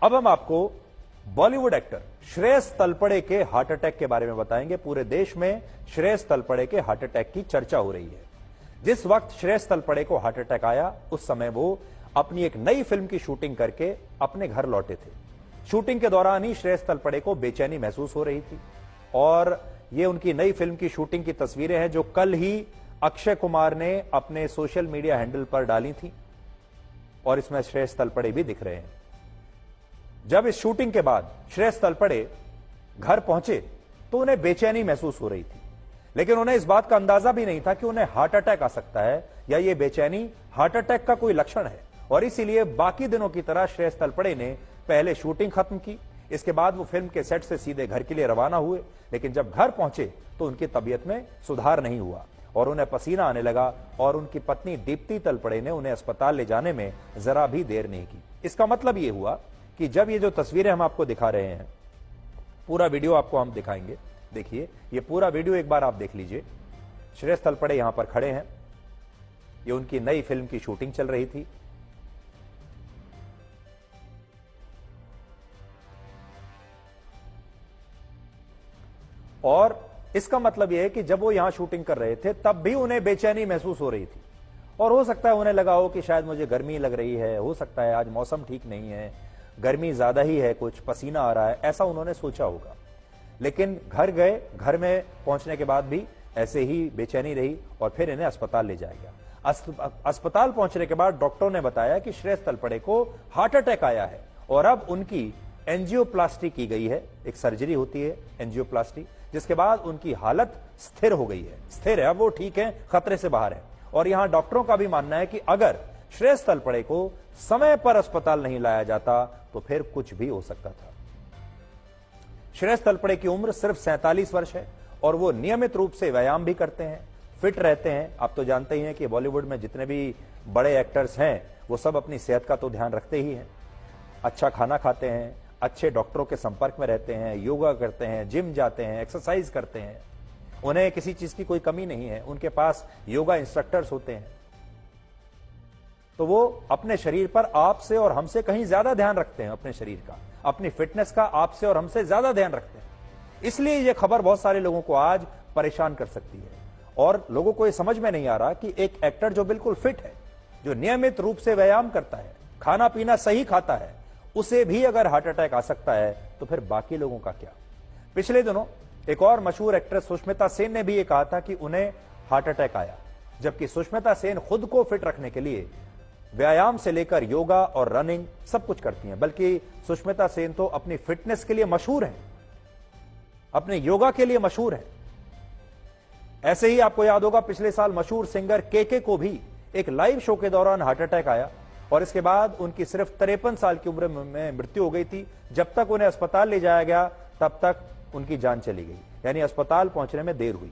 अब हम आपको बॉलीवुड एक्टर श्रेयस तलपड़े के हार्ट अटैक के बारे में बताएंगे। पूरे देश में श्रेयस तलपड़े के हार्ट अटैक की चर्चा हो रही है। जिस वक्त श्रेयस तलपड़े को हार्ट अटैक आया, उस समय वो अपनी एक नई फिल्म की शूटिंग करके अपने घर लौटे थे। शूटिंग के दौरान ही श्रेयस तलपड़े को बेचैनी महसूस हो रही थी और ये उनकी नई फिल्म की शूटिंग की तस्वीरें हैं जो कल ही अक्षय कुमार ने अपने सोशल मीडिया हैंडल पर डाली थी और इसमें श्रेयस तलपड़े भी दिख रहे हैं। जब इस शूटिंग के बाद श्रेयस तलपड़े घर पहुंचे तो उन्हें बेचैनी महसूस हो रही थी, लेकिन उन्हें इस बात का अंदाजा भी नहीं था कि उन्हें हार्ट अटैक आ सकता है या ये बेचैनी हार्ट अटैक का कोई लक्षण है। और इसीलिए बाकी दिनों की तरह श्रेयस तलपड़े ने पहले शूटिंग खत्म की, इसके बाद वो फिल्म के सेट से सीधे घर के लिए रवाना हुए। लेकिन जब घर पहुंचे तो उनकी तबीयत में सुधार नहीं हुआ और उन्हें पसीना आने लगा और उनकी पत्नी दीप्ति तलपड़े ने उन्हें अस्पताल ले जाने में जरा भी देर नहीं की। इसका मतलब यह हुआ कि जब ये जो तस्वीरें हम आपको दिखा रहे हैं, पूरा वीडियो आपको हम दिखाएंगे। देखिए, ये पूरा वीडियो एक बार आप देख लीजिए। श्रेयस तलपड़े यहां पर खड़े हैं, ये उनकी नई फिल्म की शूटिंग चल रही थी। और इसका मतलब यह है कि जब वो यहां शूटिंग कर रहे थे तब भी उन्हें बेचैनी महसूस हो रही थी और हो सकता है उन्हें लगा हो कि शायद मुझे गर्मी लग रही है, हो सकता है आज मौसम ठीक नहीं है, गर्मी ज्यादा ही है, कुछ पसीना आ रहा है, ऐसा उन्होंने सोचा होगा। लेकिन घर गए, घर में पहुंचने के बाद भी ऐसे ही बेचैनी रही और फिर इन्हें अस्पताल ले जाया गया। अस्पताल पहुंचने के बाद डॉक्टरों ने बताया कि श्रेयस तलपड़े को हार्ट अटैक आया है और अब उनकी एंजियोप्लास्टी की गई है। एक सर्जरी होती है एंजियोप्लास्टी, जिसके बाद उनकी हालत स्थिर हो गई है, स्थिर है, अब वो ठीक है, खतरे से बाहर है। और यहां डॉक्टरों का भी मानना है कि अगर श्रेयस तलपड़े को समय पर अस्पताल नहीं लाया जाता तो फिर कुछ भी हो सकता था। श्रेयस तलपड़े की उम्र सिर्फ 47 वर्ष है और वो नियमित रूप से व्यायाम भी करते हैं, फिट रहते हैं। आप तो जानते ही हैं कि बॉलीवुड में जितने भी बड़े एक्टर्स हैं वो सब अपनी सेहत का तो ध्यान रखते ही हैं। अच्छा खाना खाते हैं, अच्छे डॉक्टरों के संपर्क में रहते हैं, योगा करते हैं, जिम जाते हैं, एक्सरसाइज करते हैं। उन्हें किसी चीज की कोई कमी नहीं है, उनके पास योगा इंस्ट्रक्टर्स होते हैं। तो वो अपने शरीर पर आपसे और हमसे कहीं ज्यादा ध्यान रखते हैं, अपने शरीर का, अपनी फिटनेस का आपसे और हमसे ज्यादा ध्यान रखते हैं। इसलिए ये खबर बहुत सारे लोगों को आज परेशान कर सकती है और लोगों को ये समझ में नहीं आ रहा कि एक एक्टर जो बिल्कुल फिट है, जो नियमित रूप से व्यायाम करता है, खाना पीना सही खाता है, उसे भी अगर हार्ट अटैक आ सकता है तो फिर बाकी लोगों का क्या। पिछले दिनों एक और मशहूर एक्ट्रेस सुष्मिता सेन ने भी ये कहा था कि उन्हें हार्ट अटैक आया, जबकि सुष्मिता सेन खुद को फिट रखने के लिए व्यायाम से लेकर योगा और रनिंग सब कुछ करती हैं। बल्कि सुष्मिता सेन तो अपनी फिटनेस के लिए मशहूर हैं, अपने योगा के लिए मशहूर हैं। ऐसे ही आपको याद होगा पिछले साल मशहूर सिंगर केके को भी एक लाइव शो के दौरान हार्ट अटैक आया और इसके बाद उनकी सिर्फ 53 साल की उम्र में मृत्यु हो गई थी। जब तक उन्हें अस्पताल ले जाया गया तब तक उनकी जान चली गई, यानी अस्पताल पहुंचने में देर हुई।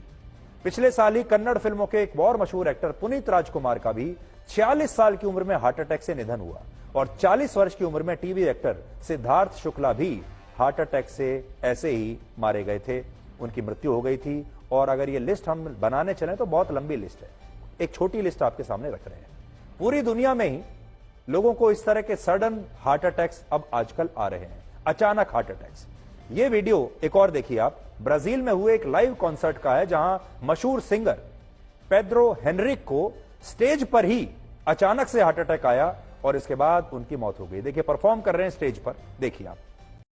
पिछले साल ही कन्नड़ फिल्मों के एक और मशहूर एक्टर पुनीत राजकुमार का भी 46 साल की उम्र में हार्ट अटैक से निधन हुआ और 40 वर्ष की उम्र में टीवी एक्टर सिद्धार्थ शुक्ला भी हार्ट अटैक से ऐसे ही मारे गए थे, उनकी मृत्यु हो गई थी। और अगर ये लिस्ट हम बनाने चलें तो बहुत लंबी लिस्ट है, एक छोटी लिस्ट आपके सामने रख रहे हैं। पूरी दुनिया में ही लोगों को इस तरह के सडन हार्ट अटैक्स अब आजकल आ रहे हैं, अचानक हार्ट अटैक्स। ये वीडियो एक और देखिए आप, ब्राजील में हुए एक लाइव कॉन्सर्ट का है जहां मशहूर सिंगर पेड्रो हेनरिक को स्टेज पर ही अचानक से हार्ट अटैक आया और इसके बाद उनकी मौत हो गई। देखिए, परफॉर्म कर रहे हैं स्टेज पर, देखिए आप।